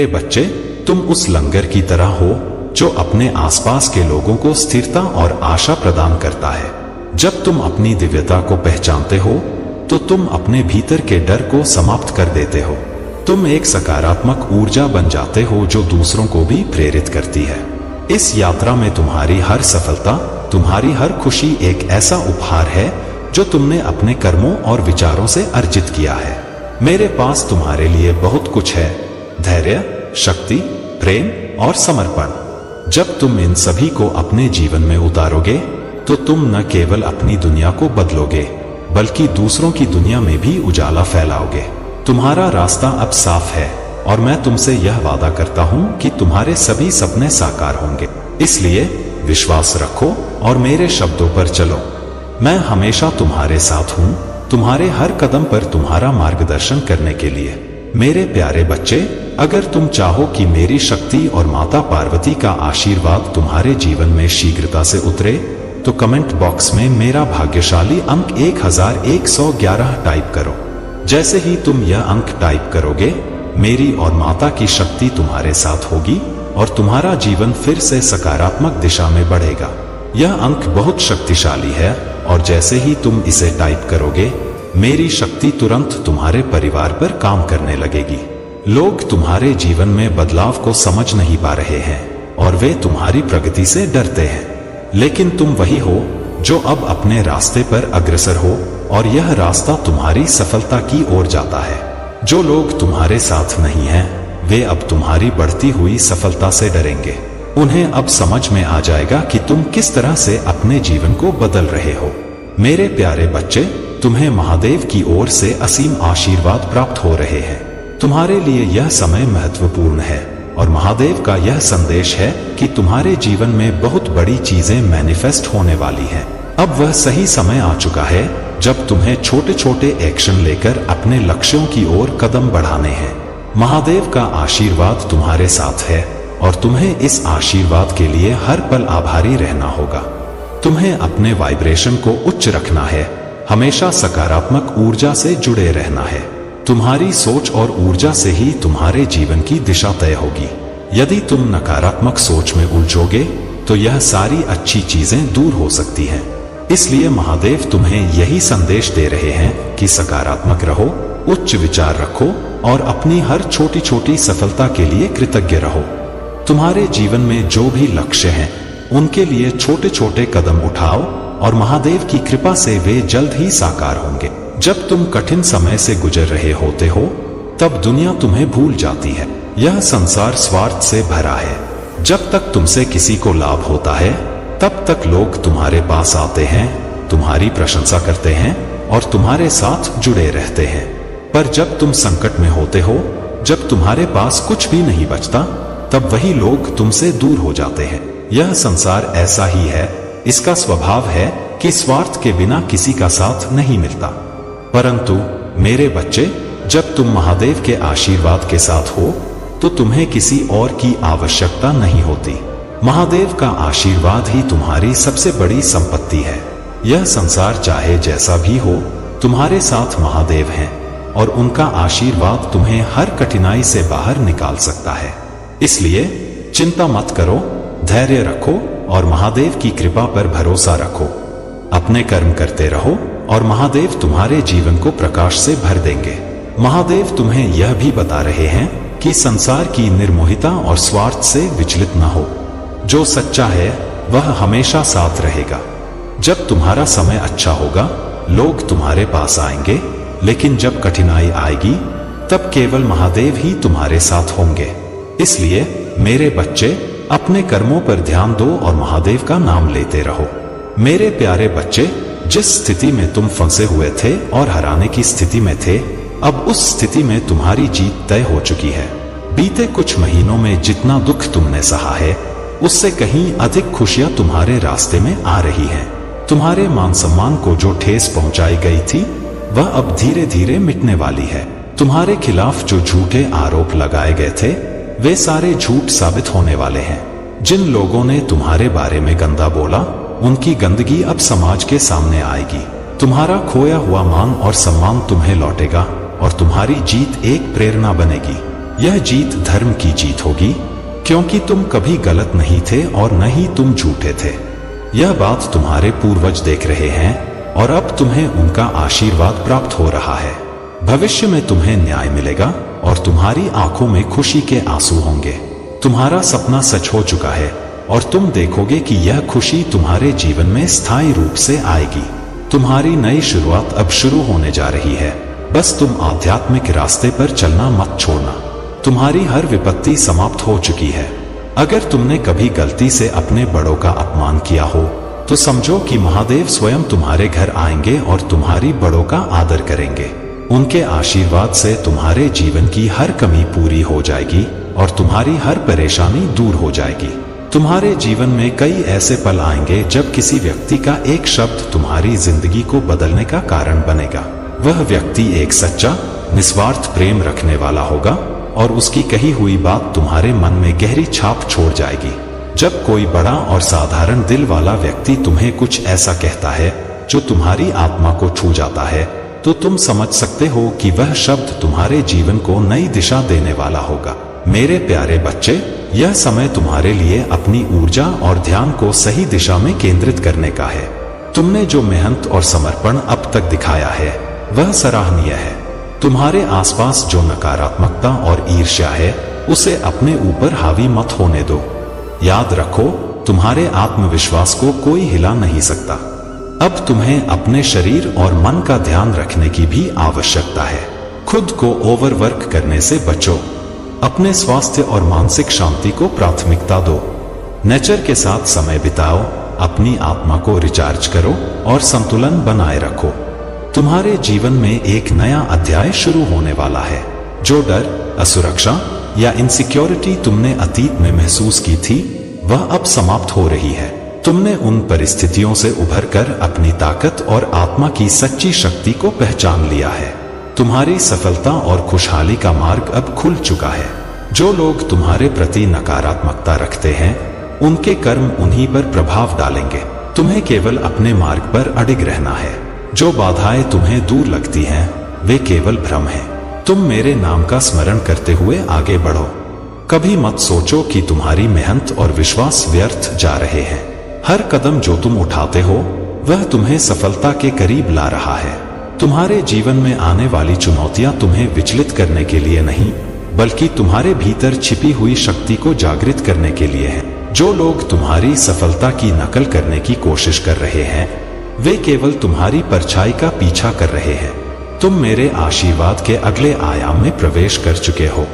मेरे बच्चे, तुम उस लंगर की तरह हो जो अपने आसपास के लोगों को स्थिरता और आशा प्रदान करता है। जब तुम अपनी दिव्यता को पहचानते हो तो तुम अपने भीतर के डर को समाप्त कर देते हो। तुम एक सकारात्मक ऊर्जा बन जाते हो जो दूसरों को भी प्रेरित करती है। इस यात्रा में तुम्हारी हर सफलता, तुम्हारी हर खुशी एक ऐसा उपहार है जो तुमने अपने कर्मों और विचारों से अर्जित किया है। मेरे पास तुम्हारे लिए बहुत कुछ है, धैर्य, शक्ति, प्रेम और समर्पण। जब तुम इन सभी को अपने जीवन में उतारोगे तो तुम न केवल अपनी दुनिया को बदलोगे बल्कि दूसरों की दुनिया में भी उजाला फैलाओगे। तुम्हारा रास्ता अब साफ है और मैं तुमसे यह वादा करता हूं कि तुम्हारे सभी सपने साकार होंगे। इसलिए विश्वास रखो और मेरे शब्दों पर चलो। मैं हमेशा तुम्हारे साथ हूं, तुम्हारे हर कदम पर तुम्हारा मार्गदर्शन करने के लिए। मेरे प्यारे बच्चे, अगर तुम चाहो कि मेरी शक्ति और माता पार्वती का आशीर्वाद तुम्हारे जीवन में शीघ्रता से उतरे तो कमेंट बॉक्स में मेरा भाग्यशाली अंक 1111 टाइप करो। जैसे ही तुम यह अंक टाइप करोगे, मेरी और माता की शक्ति तुम्हारे साथ होगी और तुम्हारा जीवन फिर से सकारात्मक दिशा में बढ़ेगा। यह अंक बहुत शक्तिशाली है और जैसे ही तुम इसे टाइप करोगे, मेरी शक्ति तुरंत तुम्हारे परिवार पर काम करने लगेगी। लोग तुम्हारे जीवन में बदलाव को समझ नहीं पा रहे हैं और वे तुम्हारी प्रगति से डरते हैं, लेकिन तुम वही हो जो अब अपने रास्ते पर अग्रसर हो और यह रास्ता तुम्हारी सफलता की ओर जाता है। जो लोग तुम्हारे साथ नहीं हैं, वे अब तुम्हारी बढ़ती हुई सफलता से डरेंगे। उन्हें अब समझ में आ जाएगा कि तुम किस तरह से अपने जीवन को बदल रहे हो। मेरे प्यारे बच्चे, तुम्हें महादेव की ओर से असीम आशीर्वाद प्राप्त हो रहे हैं। तुम्हारे लिए यह समय महत्वपूर्ण है और महादेव का यह संदेश है कि तुम्हारे जीवन में बहुत बड़ी चीजें मैनिफेस्ट होने वाली हैं। अब वह सही समय आ चुका है जब तुम्हें छोटे छोटे एक्शन लेकर अपने लक्ष्यों की ओर कदम बढ़ाने हैं। महादेव का आशीर्वाद तुम्हारे साथ है और तुम्हें इस आशीर्वाद के लिए हर पल आभारी रहना होगा। तुम्हें अपने वाइब्रेशन को उच्च रखना है, हमेशा सकारात्मक ऊर्जा से जुड़े रहना है। तुम्हारी सोच और ऊर्जा से ही तुम्हारे जीवन की दिशा तय होगी। यदि तुम नकारात्मक सोच में उलझोगे तो यह सारी अच्छी चीजें दूर हो सकती हैं। इसलिए महादेव तुम्हें यही संदेश दे रहे हैं कि सकारात्मक रहो, उच्च विचार रखो और अपनी हर छोटी छोटी सफलता के लिए कृतज्ञ रहो। तुम्हारे जीवन में जो भी लक्ष्य हैं, उनके लिए छोटे छोटे कदम उठाओ और महादेव की कृपा से वे जल्द ही साकार होंगे। जब तुम कठिन समय से गुजर रहे होते हो, तब दुनिया तुम्हें भूल जाती है। यह संसार स्वार्थ से भरा है। जब तक तुमसे किसी को लाभ होता है, तब तक लोग तुम्हारे पास आते हैं, तुम्हारी प्रशंसा करते हैं और तुम्हारे साथ जुड़े रहते हैं। पर जब तुम संकट में होते हो, जब तुम्हारे पास कुछ भी नहीं बचता, तब वही लोग तुमसे दूर हो जाते हैं। यह संसार ऐसा ही है। इसका स्वभाव है कि स्वार्थ के बिना किसी का साथ नहीं मिलता। परंतु मेरे बच्चे, जब तुम महादेव के आशीर्वाद के साथ हो तो तुम्हें किसी और की आवश्यकता नहीं होती। महादेव का आशीर्वाद ही तुम्हारी सबसे बड़ी संपत्ति है। यह संसार चाहे जैसा भी हो, तुम्हारे साथ महादेव हैं और उनका आशीर्वाद तुम्हें हर कठिनाई से बाहर निकाल सकता है। इसलिए चिंता मत करो, धैर्य रखो और महादेव की कृपा पर भरोसा रखो। अपने कर्म करते रहो और महादेव तुम्हारे जीवन को प्रकाश से भर देंगे। महादेव तुम्हें यह भी बता रहे हैं कि संसार की निर्मोहिता और स्वार्थ से विचलित न हो। जो सच्चा है वह हमेशा साथ रहेगा। जब तुम्हारा समय अच्छा होगा, लोग तुम्हारे पास आएंगे, लेकिन जब कठिनाई आएगी, तब केवल महादेव ही तुम्हारे साथ होंगे। इसलिए मेरे बच्चे, अपने कर्मों पर ध्यान दो और महादेव का नाम लेते रहो। मेरे प्यारे बच्चे, जिस स्थिति में तुम फंसे हुए थे और हराने की स्थिति में थे, अब उस स्थिति में तुम्हारी जीत तय हो चुकी है। बीते कुछ महीनों में जितना दुख तुमने सहा है, उससे कहीं अधिक खुशियां तुम्हारे रास्ते में आ रही हैं। तुम्हारे मान सम्मान को जो ठेस पहुंचाई गई थी, वह अब धीरे धीरे मिटने वाली है। तुम्हारे खिलाफ जो झूठे आरोप लगाए गए थे, वे सारे झूठ साबित होने वाले हैं। जिन लोगों ने तुम्हारे बारे में गंदा बोला, उनकी गंदगी अब समाज के सामने आएगी। तुम्हारा खोया हुआ मान और सम्मान तुम्हें लौटेगा और तुम्हारी जीत एक प्रेरणा बनेगी। यह जीत धर्म की जीत होगी, क्योंकि तुम कभी गलत नहीं थे और न ही तुम झूठे थे। यह बात तुम्हारे पूर्वज देख रहे हैं और अब तुम्हें उनका आशीर्वाद प्राप्त हो रहा है। भविष्य में तुम्हें न्याय मिलेगा और तुम्हारी आंखों में खुशी के आंसू होंगे। तुम्हारा सपना सच हो चुका है और तुम देखोगे कि यह खुशी तुम्हारे जीवन में स्थायी रूप से आएगी। तुम्हारी नई शुरुआत अब शुरू होने जा रही है। बस तुम आध्यात्मिक रास्ते पर चलना मत छोड़ना। तुम्हारी हर विपत्ति समाप्त हो चुकी है। अगर तुमने कभी गलती से अपने बड़ों का अपमान किया हो तो समझो कि महादेव स्वयं तुम्हारे घर आएंगे और तुम्हारी बड़ों का आदर करेंगे। उनके आशीर्वाद से तुम्हारे जीवन की हर कमी पूरी हो जाएगी और तुम्हारी हर परेशानी दूर हो जाएगी। तुम्हारे जीवन में कई ऐसे पल आएंगे जब किसी व्यक्ति का एक शब्द तुम्हारी जिंदगी को बदलने का कारण बनेगा। वह व्यक्ति एक सच्चा, निस्वार्थ प्रेम रखने वाला होगा और उसकी कही हुई बात तुम्हारे मन में गहरी छाप छोड़ जाएगी। जब कोई बड़ा और साधारण दिल वाला व्यक्ति तुम्हें कुछ ऐसा कहता है जो तुम्हारी आत्मा को छू जाता है, तो तुम समझ सकते हो कि वह शब्द तुम्हारे जीवन को नई दिशा देने वाला होगा। मेरे प्यारे बच्चे, यह समय तुम्हारे लिए अपनी ऊर्जा और ध्यान को सही दिशा में केंद्रित करने का है। तुमने जो मेहनत और समर्पण अब तक दिखाया है वह सराहनीय है। तुम्हारे आसपास जो नकारात्मकता और ईर्ष्या है उसे अपने ऊपर हावी मत होने दो। याद रखो, तुम्हारे आत्मविश्वास को कोई हिला नहीं सकता। अब तुम्हें अपने शरीर और मन का ध्यान रखने की भी आवश्यकता है। खुद को ओवरवर्क करने से बचो। अपने स्वास्थ्य और मानसिक शांति को प्राथमिकता दो। नेचर के साथ समय बिताओ, अपनी आत्मा को रिचार्ज करो और संतुलन बनाए रखो। तुम्हारे जीवन में एक नया अध्याय शुरू होने वाला है। जो डर, असुरक्षा या इनसिक्योरिटी तुमने अतीत में महसूस की थी वह अब समाप्त हो रही है। तुमने उन परिस्थितियों से उभरकर अपनी ताकत और आत्मा की सच्ची शक्ति को पहचान लिया है। तुम्हारी सफलता और खुशहाली का मार्ग अब खुल चुका है। जो लोग तुम्हारे प्रति नकारात्मकता रखते हैं उनके कर्म उन्हीं पर प्रभाव डालेंगे। तुम्हें केवल अपने मार्ग पर अडिग रहना है। जो बाधाएं तुम्हें दूर लगती हैं वे केवल भ्रम हैं। तुम मेरे नाम का स्मरण करते हुए आगे बढ़ो। कभी मत सोचो कि तुम्हारी मेहनत और विश्वास व्यर्थ जा रहे हैं। हर कदम जो तुम उठाते हो वह तुम्हें सफलता के करीब ला रहा है। तुम्हारे जीवन में आने वाली चुनौतियां तुम्हें विचलित करने के लिए नहीं, बल्कि तुम्हारे भीतर छिपी हुई शक्ति को जागृत करने के लिए है। जो लोग तुम्हारी सफलता की नकल करने की कोशिश कर रहे हैं वे केवल तुम्हारी परछाई का पीछा कर रहे हैं। तुम मेरे आशीर्वाद के अगले आयाम में प्रवेश कर चुके हो।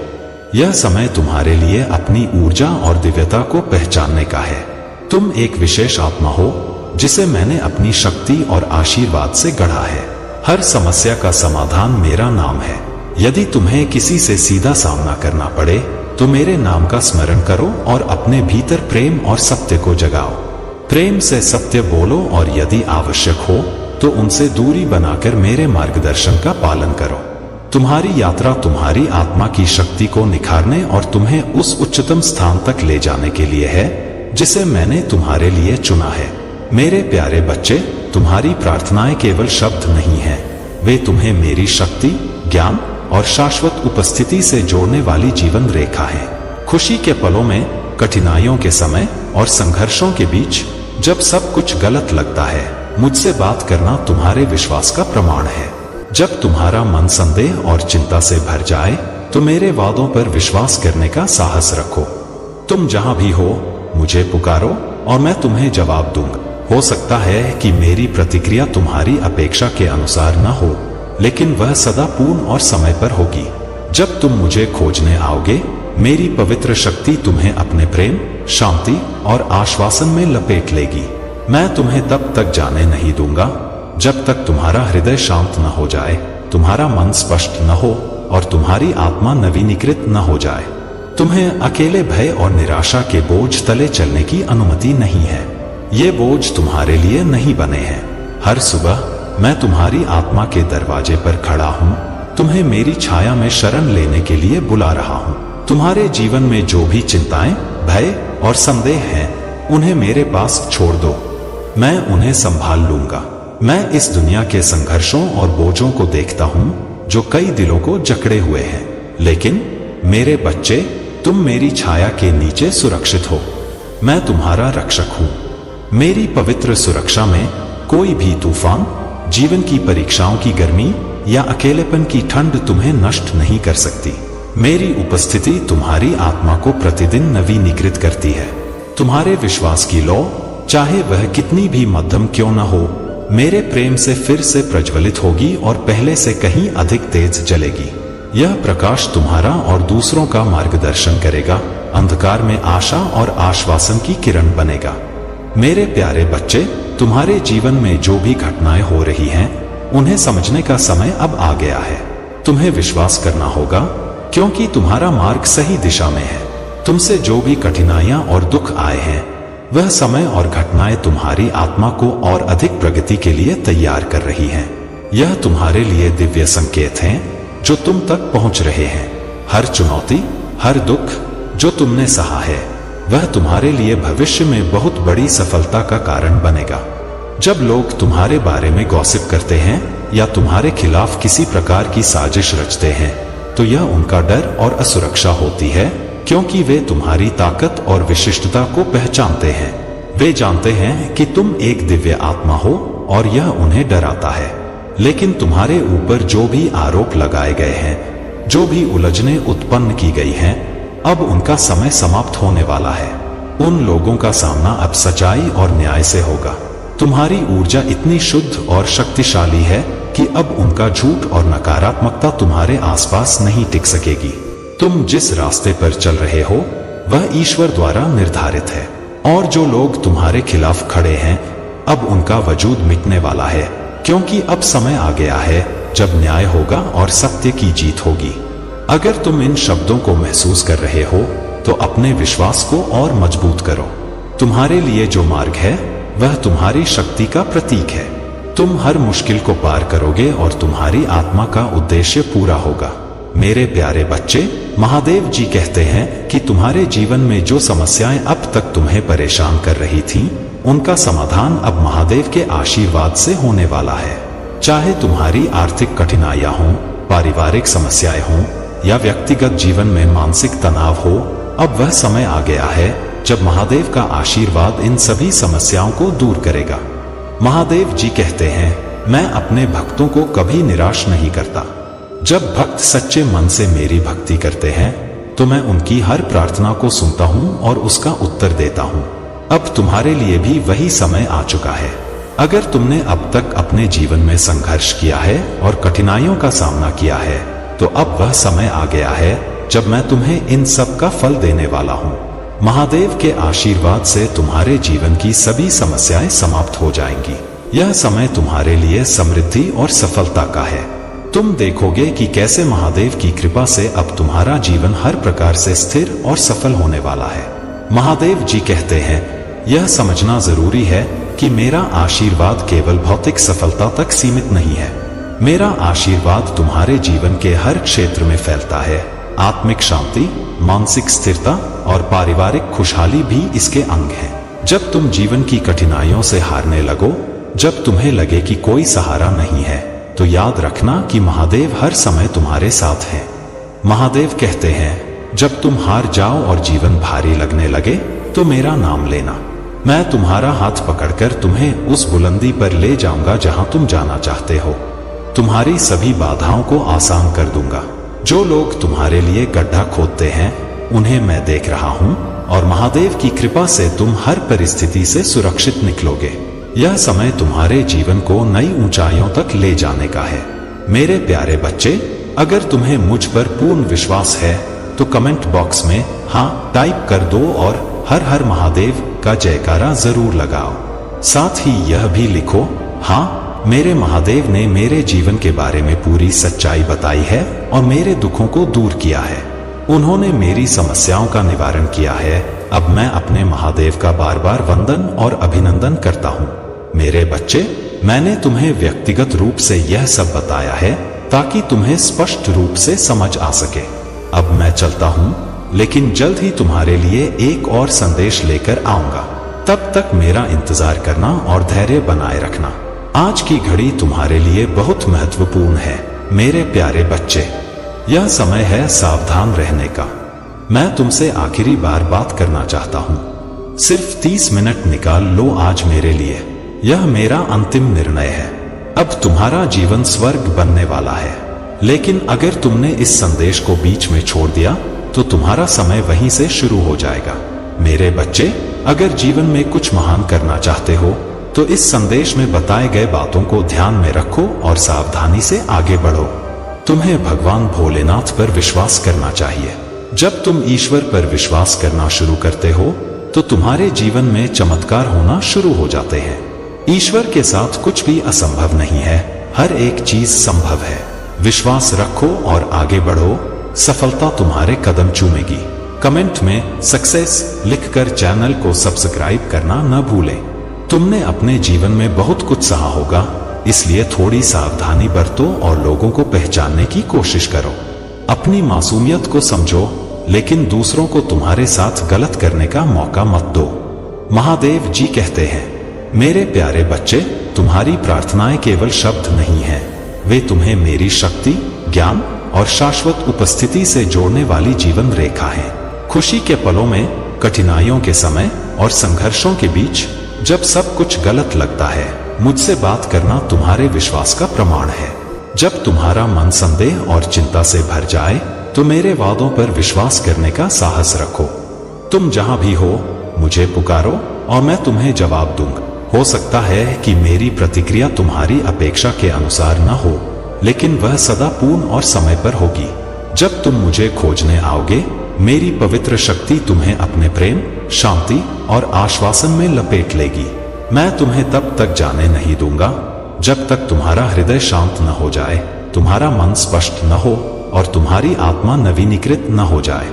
यह समय तुम्हारे लिए अपनी ऊर्जा और दिव्यता को पहचानने का है। तुम एक विशेष आत्मा हो जिसे मैंने अपनी शक्ति और आशीर्वाद से गढ़ा है। हर समस्या का समाधान मेरा नाम है। यदि तुम्हें किसी से सीधा सामना करना पड़े तो मेरे नाम का स्मरण करो और अपने भीतर प्रेम और सत्य को जगाओ। प्रेम से सत्य बोलो और यदि आवश्यक हो तो उनसे दूरी बनाकर मेरे मार्गदर्शन का पालन करो। तुम्हारी यात्रा तुम्हारी आत्मा की शक्ति को निखारने और तुम्हें उस उच्चतम स्थान तक ले जाने के लिए है जिसे मैंने तुम्हारे लिए चुना है। मेरे प्यारे बच्चे, तुम्हारी प्रार्थनाएं केवल शब्द नहीं हैं, वे तुम्हें मेरी शक्ति, ज्ञान और शाश्वत उपस्थिति से जोड़ने वाली जीवन रेखा है। खुशी के पलों में, कठिनाइयों के समय और संघर्षों के बीच जब सब कुछ गलत लगता है, मुझसे बात करना तुम्हारे विश्वास का प्रमाण है। जब तुम्हारा मन संदेह और चिंता से भर जाए तो मेरे वादों पर विश्वास करने का साहस रखो। तुम जहां भी हो मुझे पुकारो और मैं तुम्हें जवाब दूंगा। हो सकता है कि मेरी प्रतिक्रिया तुम्हारी अपेक्षा के अनुसार न हो, लेकिन वह सदा पूर्ण और समय पर होगी। जब तुम मुझे खोजने आओगे मेरी पवित्र शक्ति तुम्हें अपने प्रेम, शांति और आश्वासन में लपेट लेगी। मैं तुम्हें तब तक जाने नहीं दूंगा जब तक तुम्हारा हृदय शांत न हो जाए, तुम्हारा मन स्पष्ट न हो और तुम्हारी आत्मा नवीनीकृत न हो जाए। तुम्हें अकेले भय और निराशा के बोझ तले चलने की अनुमति नहीं है। ये बोझ तुम्हारे लिए नहीं बने हैं। हर सुबह मैं तुम्हारी आत्मा के दरवाजे पर खड़ा हूँ, तुम्हें मेरी छाया में शरण लेने के लिए बुला रहा हूँ। तुम्हारे जीवन में जो भी चिंताएं, भय और संदेह हैं, उन्हें मेरे पास छोड़ दो। मैं उन्हें संभाल लूंगा। मैं इस दुनिया के संघर्षों और बोझों को देखता हूँ जो कई दिलों को जकड़े हुए हैं, लेकिन मेरे बच्चे, तुम मेरी छाया के नीचे सुरक्षित हो। मैं तुम्हारा रक्षक हूं। मेरी पवित्र सुरक्षा में कोई भी तूफान, जीवन की परीक्षाओं की गर्मी या अकेलेपन की ठंड तुम्हें नष्ट नहीं कर सकती। मेरी उपस्थिति तुम्हारी आत्मा को प्रतिदिन नवीनीकृत करती है। तुम्हारे विश्वास की लौ, चाहे वह कितनी भी मध्यम क्यों न हो, मेरे प्रेम से फिर से प्रज्वलित होगी और पहले से कहीं अधिक तेज जलेगी। यह प्रकाश तुम्हारा और दूसरों का मार्गदर्शन करेगा, अंधकार में आशा और आश्वासन की किरण बनेगा। मेरे प्यारे बच्चे, तुम्हारे जीवन में जो भी घटनाएं हो रही हैं, उन्हें समझने का समय अब आ गया है। तुम्हें विश्वास करना होगा, क्योंकि तुम्हारा मार्ग सही दिशा में है। तुमसे जो भी कठिनाइयां और दुख आए हैं, वह समय और घटनाएं तुम्हारी आत्मा को और अधिक प्रगति के लिए तैयार कर रही हैं। यह तुम्हारे लिए दिव्य संकेत हैं, जो तुम तक पहुंच रहे हैं। हर चुनौती, हर दुख जो तुमने सहा है, वह तुम्हारे लिए भविष्य में बहुत बड़ी सफलता का कारण बनेगा। जब लोग तुम्हारे बारे में गॉसिप करते हैं या तुम्हारे खिलाफ किसी प्रकार की साजिश रचते हैं, तो यह उनका डर और असुरक्षा होती है, क्योंकि वे तुम्हारी ताकत और विशिष्टता को पहचानते हैं। वे जानते हैं कि तुम एक दिव्य आत्मा हो और यह उन्हें डराता है। लेकिन तुम्हारे ऊपर जो भी आरोप लगाए गए हैं, जो भी उलझनें उत्पन्न की गई हैं, अब उनका समय समाप्त होने वाला है। उन लोगों का सामना अब सच्चाई और न्याय से होगा। तुम्हारी ऊर्जा इतनी शुद्ध और शक्तिशाली है कि अब उनका झूठ और नकारात्मकता तुम्हारे आसपास नहीं टिक सकेगी। तुम जिस रास्ते पर चल रहे हो, वह ईश्वर द्वारा निर्धारित है, और जो लोग तुम्हारे खिलाफ खड़े हैं, अब उनका वजूद मिटने वाला है, क्योंकि अब समय आ गया है जब न्याय होगा और सत्य की जीत होगी। अगर तुम इन शब्दों को महसूस कर रहे हो, तो अपने विश्वास को और मजबूत करो। तुम्हारे लिए जो मार्ग है, वह तुम्हारी शक्ति का प्रतीक है। तुम हर मुश्किल को पार करोगे और तुम्हारी आत्मा का उद्देश्य पूरा होगा। मेरे प्यारे बच्चे, महादेव जी कहते हैं कि तुम्हारे जीवन में जो समस्याएं अब तक तुम्हें परेशान कर रही थीं, उनका समाधान अब महादेव के आशीर्वाद से होने वाला है। चाहे तुम्हारी आर्थिक कठिनाइयां हों, पारिवारिक समस्याएं हों या व्यक्तिगत जीवन में मानसिक तनाव हो, अब वह समय आ गया है जब महादेव का आशीर्वाद इन सभी समस्याओं को दूर करेगा। महादेव जी कहते हैं, मैं अपने भक्तों को कभी निराश नहीं करता। जब भक्त सच्चे मन से मेरी भक्ति करते हैं, तो मैं उनकी हर प्रार्थना को सुनता हूं और उसका उत्तर देता हूं। अब तुम्हारे लिए भी वही समय आ चुका है। अगर तुमने अब तक अपने जीवन में संघर्ष किया है और कठिनाइयों का सामना किया है, तो अब वह समय आ गया है जब मैं तुम्हें इन सब का फल देने वाला हूं। महादेव के आशीर्वाद से तुम्हारे जीवन की सभी समस्याएं समाप्त हो जाएंगी। यह समय तुम्हारे लिए समृद्धि और सफलता का है। तुम देखोगे कि कैसे महादेव की कृपा से अब तुम्हारा जीवन हर प्रकार से स्थिर और सफल होने वाला है। महादेव जी कहते हैं, यह समझना जरूरी है कि मेरा आशीर्वाद केवल भौतिक सफलता तक सीमित नहीं है। मेरा आशीर्वाद तुम्हारे जीवन के हर क्षेत्र में फैलता है। आत्मिक शांति, मानसिक स्थिरता और पारिवारिक खुशहाली भी इसके अंग हैं। जब तुम जीवन की कठिनाइयों से हारने लगो, जब तुम्हें लगे कि कोई सहारा नहीं है, तो याद रखना कि महादेव हर समय तुम्हारे साथ हैं। महादेव कहते हैं, जब तुम हार जाओ और जीवन भारी लगने लगे, तो मेरा नाम लेना। मैं तुम्हारा हाथ पकड़कर तुम्हें उस बुलंदी पर ले जाऊंगा जहां तुम जाना चाहते हो। तुम्हारी सभी बाधाओं को आसान कर दूंगा। जो लोग तुम्हारे लिए गड्ढा खोदते हैं, उन्हें मैं देख रहा हूं, और महादेव की कृपा से तुम हर परिस्थिति से सुरक्षित निकलोगे। यह समय तुम्हारे जीवन को नई ऊंचाइयों तक ले जाने का है। मेरे प्यारे बच्चे, अगर तुम्हें मुझ पर पूर्ण विश्वास है, तो कमेंट बॉक्स में हाँ टाइप कर दो और हर हर महादेव का जयकारा जरूर लगाओ। साथ ही यह भी लिखो, हाँ, मेरे महादेव ने मेरे जीवन के बारे में पूरी सच्चाई बताई है और मेरे दुखों को दूर किया है। उन्होंने मेरी समस्याओं का निवारण किया है। अब मैं अपने महादेव का बार बार वंदन और अभिनंदन करता हूँ। मेरे बच्चे, मैंने तुम्हें व्यक्तिगत रूप से यह सब बताया है ताकि तुम्हें स्पष्ट रूप से समझ आ सके। अब मैं चलता हूँ, लेकिन जल्द ही तुम्हारे लिए एक और संदेश लेकर आऊंगा। तब तक मेरा इंतजार करना और धैर्य बनाए रखना। आज की घड़ी तुम्हारे लिए बहुत महत्वपूर्ण है मेरे प्यारे बच्चे। यह समय है सावधान रहने का। मैं तुमसे आखिरी बार बात करना चाहता हूं। सिर्फ 30 मिनट निकाल लो आज मेरे लिए। यह मेरा अंतिम निर्णय है। अब तुम्हारा जीवन स्वर्ग बनने वाला है। लेकिन अगर तुमने इस संदेश को बीच में छोड़ दिया तो तुम्हारा समय वहीं से शुरू हो जाएगा। मेरे बच्चे, अगर जीवन में कुछ महान करना चाहते हो तो इस संदेश में बताए गए बातों को ध्यान में रखो और सावधानी से आगे बढ़ो। तुम्हें भगवान भोलेनाथ पर विश्वास करना चाहिए। जब तुम ईश्वर पर विश्वास करना शुरू करते हो तो तुम्हारे जीवन में चमत्कार होना शुरू हो जाते हैं। ईश्वर के साथ कुछ भी असंभव नहीं है, हर एक चीज संभव है। विश्वास रखो और आगे बढ़ो, सफलता तुम्हारे कदम चूमेगी। कमेंट में सक्सेस लिखकर चैनल को सब्सक्राइब करना न भूलें। तुमने अपने जीवन में बहुत कुछ सहा होगा, इसलिए थोड़ी सावधानी बरतो और लोगों को पहचानने की कोशिश करो। अपनी मासूमियत को समझो, लेकिन दूसरों को तुम्हारे साथ गलत करने का मौका मत दो। महादेव जी कहते हैं, मेरे प्यारे बच्चे, तुम्हारी प्रार्थनाएं केवल शब्द नहीं हैं, वे तुम्हें मेरी शक्ति, ज्ञान और शाश्वत उपस्थिति से जोड़ने वाली जीवन रेखा है। खुशी के पलों में, कठिनाइयों के समय और संघर्षों के बीच जब सब कुछ गलत लगता है, मुझसे बात करना तुम्हारे विश्वास का प्रमाण है। जब तुम्हारा मन संदेह और चिंता से भर जाए तो मेरे वादों पर विश्वास करने का साहस रखो। तुम जहां भी हो, मुझे पुकारो और मैं तुम्हें जवाब दूंगा। हो सकता है कि मेरी प्रतिक्रिया तुम्हारी अपेक्षा के अनुसार न हो, लेकिन वह सदा पूर्ण और समय पर होगी। जब तुम मुझे खोजने आओगे, मेरी पवित्र शक्ति तुम्हें अपने प्रेम, शांति और आश्वासन में लपेट लेगी। मैं तुम्हें तब तक जाने नहीं दूंगा जब तक तुम्हारा हृदय शांत न हो जाए, तुम्हारा मन स्पष्ट न हो और तुम्हारी आत्मा नवीनीकृत न हो जाए।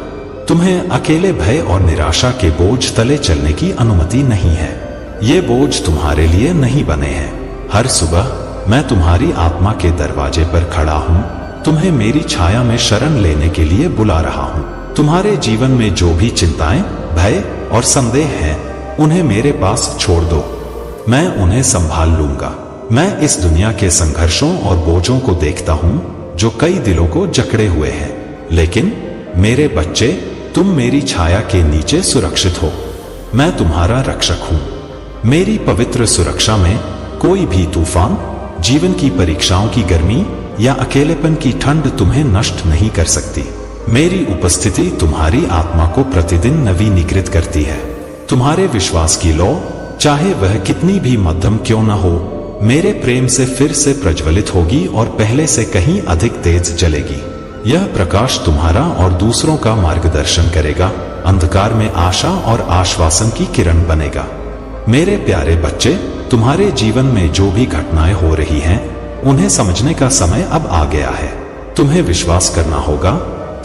तुम्हें अकेले भय और निराशा के बोझ तले चलने की अनुमति नहीं है। ये बोझ तुम्हारे लिए नहीं बने हैं। हर सुबह मैं तुम्हारी आत्मा के दरवाजे पर खड़ा हूँ, तुम्हें मेरी छाया में शरण लेने के लिए बुला रहा हूँ। तुम्हारे जीवन में जो भी चिंताएं, भय और संदेह हैं, उन्हें मेरे पास छोड़ दो। मैं उन्हें संभाल लूंगा। मैं इस दुनिया के संघर्षों और बोझों को देखता हूँ जो कई दिलों को जकड़े हुए हैं, लेकिन मेरे बच्चे, तुम मेरी छाया के नीचे सुरक्षित हो। मैं तुम्हारा रक्षक हूँ। मेरी पवित्र सुरक्षा में कोई भी तूफान, जीवन की परीक्षाओं की गर्मी या अकेलेपन की ठंड तुम्हें नष्ट नहीं कर सकती। मेरी उपस्थिति तुम्हारी आत्मा को प्रतिदिन नवीनीकृत करती है। तुम्हारे विश्वास की लौ, चाहे वह कितनी भी मध्यम क्यों न हो, मेरे प्रेम से फिर से प्रज्वलित होगी और पहले से कहीं अधिक तेज जलेगी। यह प्रकाश तुम्हारा और दूसरों का मार्गदर्शन करेगा, अंधकार में आशा और आश्वासन की किरण बनेगा। मेरे प्यारे बच्चे, तुम्हारे जीवन में जो भी घटनाएं हो रही हैं, उन्हें समझने का समय अब आ गया है। तुम्हें विश्वास करना होगा,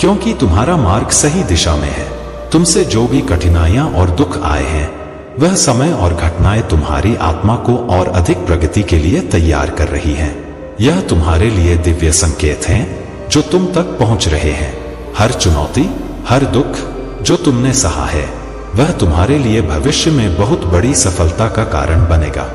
क्योंकि तुम्हारा मार्ग सही दिशा में है। तुमसे जो भी कठिनाइयां और दुख आए हैं, वह समय और घटनाएं तुम्हारी आत्मा को और अधिक प्रगति के लिए तैयार कर रही हैं। यह तुम्हारे लिए दिव्य संकेत हैं जो तुम तक पहुंच रहे हैं। हर चुनौती, हर दुख जो तुमने सहा है, वह तुम्हारे लिए भविष्य में बहुत बड़ी सफलता का कारण बनेगा।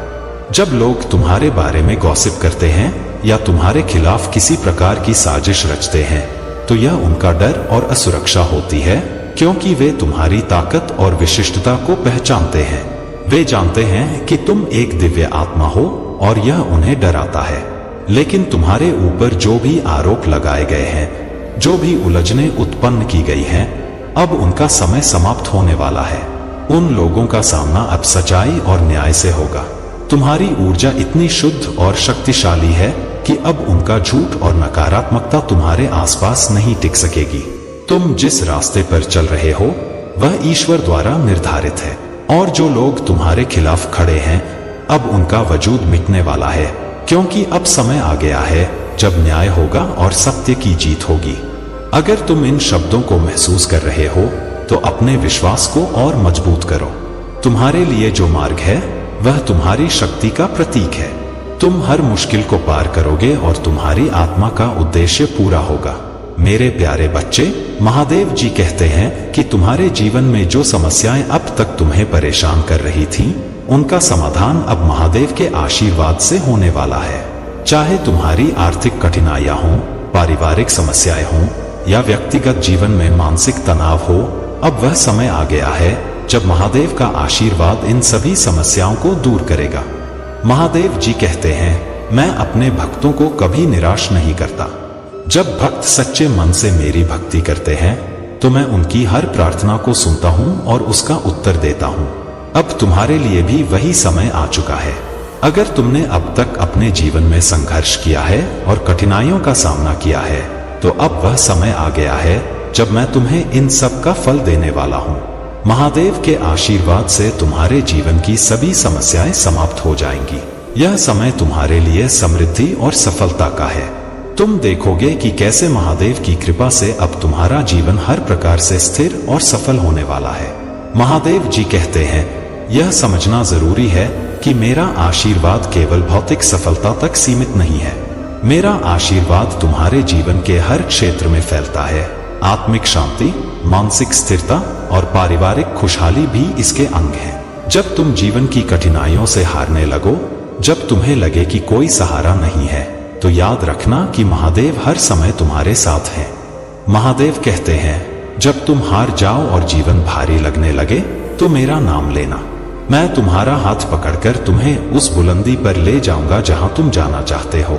जब लोग तुम्हारे बारे में गॉसिप करते हैं या तुम्हारे खिलाफ किसी प्रकार की साजिश रचते हैं, तो यह उनका डर और असुरक्षा होती है, क्योंकि वे तुम्हारी ताकत और विशिष्टता को पहचानते हैं। वे जानते हैं कि तुम एक दिव्य आत्मा हो और यह उन्हें डराता है। लेकिन तुम्हारे ऊपर जो भी आरोप लगाए गए हैं, जो भी उलझनें उत्पन्न की गई हैं, अब उनका समय समाप्त होने वाला है। उन लोगों का सामना अब सच्चाई और न्याय से होगा। तुम्हारी ऊर्जा इतनी शुद्ध और शक्तिशाली है कि अब उनका झूठ और नकारात्मकता तुम्हारे आसपास नहीं टिक सकेगी। तुम जिस रास्ते पर चल रहे हो, वह ईश्वर द्वारा निर्धारित है, और जो लोग तुम्हारे खिलाफ खड़े हैं, अब उनका वजूद मिटने वाला है, क्योंकि अब समय आ गया है जब न्याय होगा और सत्य की जीत होगी। अगर तुम इन शब्दों को महसूस कर रहे हो, तो अपने विश्वास को और मजबूत करो। तुम्हारे लिए जो मार्ग है, वह तुम्हारी शक्ति का प्रतीक है। तुम हर मुश्किल को पार करोगे और तुम्हारी आत्मा का उद्देश्य पूरा होगा। मेरे प्यारे बच्चे, महादेव जी कहते हैं कि तुम्हारे जीवन में जो समस्याएं अब तक तुम्हें परेशान कर रही थीं, उनका समाधान अब महादेव के आशीर्वाद से होने वाला है। चाहे तुम्हारी आर्थिक कठिनाइयां हों, पारिवारिक समस्याएं हों या व्यक्तिगत जीवन में मानसिक तनाव हो, अब वह समय आ गया है जब महादेव का आशीर्वाद इन सभी समस्याओं को दूर करेगा। महादेव जी कहते हैं, मैं अपने भक्तों को कभी निराश नहीं करता। जब भक्त सच्चे मन से मेरी भक्ति करते हैं तो मैं उनकी हर प्रार्थना को सुनता हूं और उसका उत्तर देता हूं। अब तुम्हारे लिए भी वही समय आ चुका है। अगर तुमने अब तक अपने जीवन में संघर्ष किया है और कठिनाइयों का सामना किया है, तो अब वह समय आ गया है जब मैं तुम्हें इन सब का फल देने वाला हूं। महादेव के आशीर्वाद से तुम्हारे जीवन की सभी समस्याएं समाप्त हो जाएंगी। यह समय तुम्हारे लिए समृद्धि और सफलता का है। तुम देखोगे कि कैसे महादेव की कृपा से अब तुम्हारा जीवन हर प्रकार से स्थिर और सफल होने वाला है। महादेव जी कहते हैं, यह समझना जरूरी है कि मेरा आशीर्वाद केवल भौतिक सफलता तक सीमित नहीं है। मेरा आशीर्वाद तुम्हारे जीवन के हर क्षेत्र में फैलता है। आत्मिक शांति, मानसिक स्थिरता और पारिवारिक खुशहाली भी इसके अंग हैं। जब तुम जीवन की कठिनाइयों से हारने लगो, जब तुम्हें लगे कि कोई सहारा नहीं है, तो याद रखना कि महादेव हर समय तुम्हारे साथ हैं। महादेव कहते हैं, जब तुम हार जाओ और जीवन भारी लगने लगे तो मेरा नाम लेना। मैं तुम्हारा हाथ पकड़कर तुम्हें उस बुलंदी पर ले जाऊंगा जहां तुम जाना चाहते हो।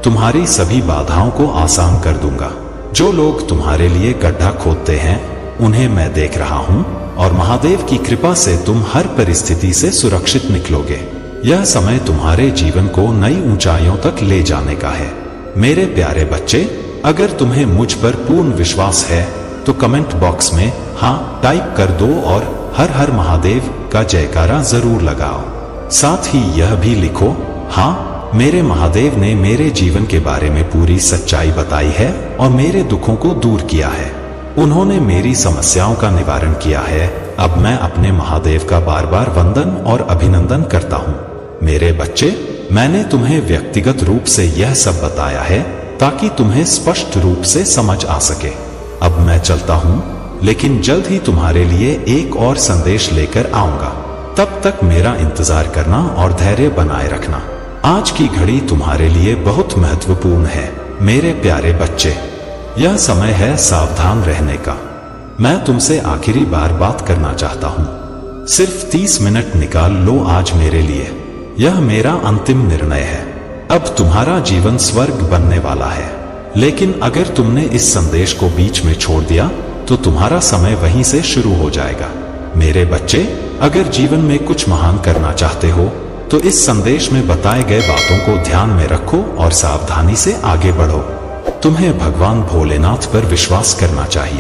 तुम्हारी सभी बाधाओं को आसान कर दूंगा। जो लोग तुम्हारे लिए गड्ढा खोदते हैं, उन्हें मैं देख रहा हूं और महादेव की कृपा से तुम हर परिस्थिति से सुरक्षित निकलोगे। यह समय तुम्हारे जीवन को नई ऊंचाइयों तक ले जाने का है। मेरे प्यारे बच्चे, अगर तुम्हें मुझ पर पूर्ण विश्वास है तो कमेंट बॉक्स में हाँ टाइप कर दो और हर हर महादेव का जयकारा जरूर लगाओ। साथ ही यह भी लिखो, हाँ, मेरे महादेव ने मेरे जीवन के बारे में पूरी सच्चाई बताई है और मेरे दुखों को दूर किया है। उन्होंने मेरी समस्याओं का निवारण किया है। अब मैं अपने महादेव का बार बार वंदन और अभिनंदन करता हूँ। मेरे बच्चे, मैंने तुम्हें व्यक्तिगत रूप से यह सब बताया है ताकि तुम्हें स्पष्ट रूप से समझ आ सके। अब मैं चलता हूँ, लेकिन जल्द ही तुम्हारे लिए एक और संदेश लेकर आऊंगा। तब तक मेरा इंतजार करना और धैर्य बनाए रखना। आज की घड़ी तुम्हारे लिए बहुत महत्वपूर्ण है मेरे प्यारे बच्चे। यह समय है सावधान रहने का। मैं तुमसे आखिरी बार बात करना चाहता हूँ। सिर्फ 30 मिनट निकाल लो आज मेरे लिए। यह मेरा अंतिम निर्णय है। अब तुम्हारा जीवन स्वर्ग बनने वाला है। लेकिन अगर तुमने इस संदेश को बीच में छोड़ दिया तो तुम्हारा समय वहीं से शुरू हो जाएगा। मेरे बच्चे, अगर जीवन में कुछ महान करना चाहते हो तो इस संदेश में बताए गए बातों को ध्यान में रखो और सावधानी से आगे बढ़ो। तुम्हें भगवान भोलेनाथ पर विश्वास करना चाहिए।